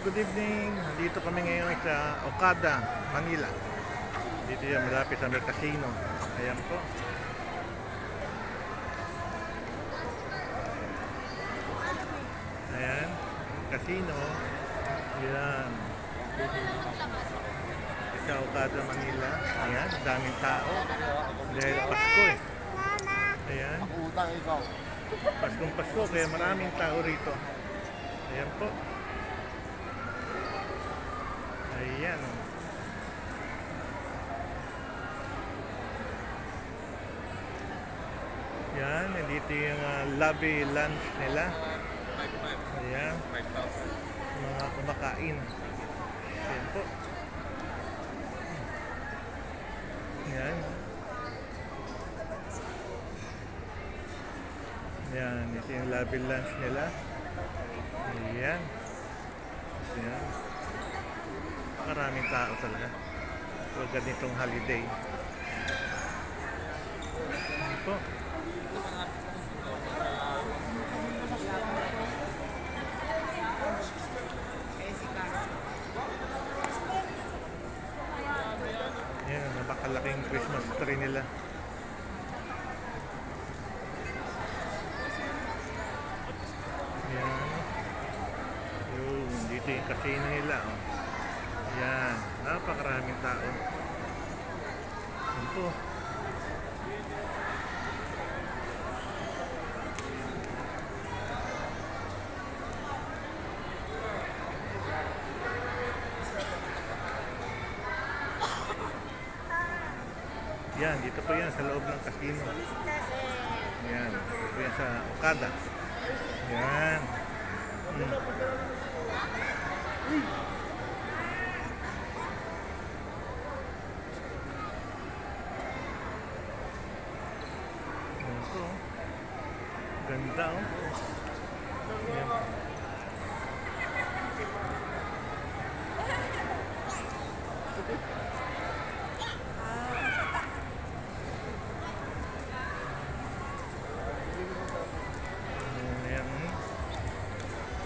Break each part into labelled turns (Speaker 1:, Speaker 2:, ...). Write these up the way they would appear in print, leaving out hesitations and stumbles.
Speaker 1: good evening. Nandito kami ngayon sa Okada, Manila. Dito yan, malapit sa may casino. Ayan po. Ayan, casino. Ayan. Sa Okada, Manila. Ayan, daming tao. Dahil Pasko eh. Ayan.
Speaker 2: Utang ikaw.
Speaker 1: Paskong Pasko, kaya maraming tao rito. Ayan po. Ayan. Yan, nandito yung lobby lunch nila. Ayan. Mga kumakain. Ayan po. Ayan. Ayan, ito yung lobby lunch nila. Ayan. Ayan. Maraming tao talaga. Huwag ganitong holiday. Ayan po. Ayan, napakalaking Christmas tree nila. Ayan. Yun, dito yung casino nila. Oh. Ayan, napakaraming tao. Ayan po. Yan, dito po yan sa loob ng casino. Yan, dito yan sa Okada. Yan. Yan po. Ganda oh. Yan. Ayan.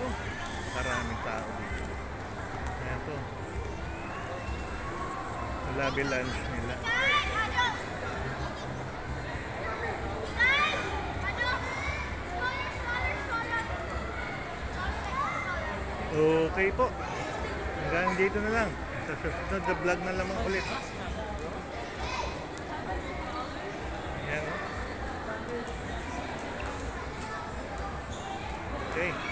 Speaker 1: Oh, maraming tao dito. Ayan po. Lobby lunch nila. Okay po. Hanggang dito na lang. Sa susunod na vlog na lamang ulit. Ayan. Okay.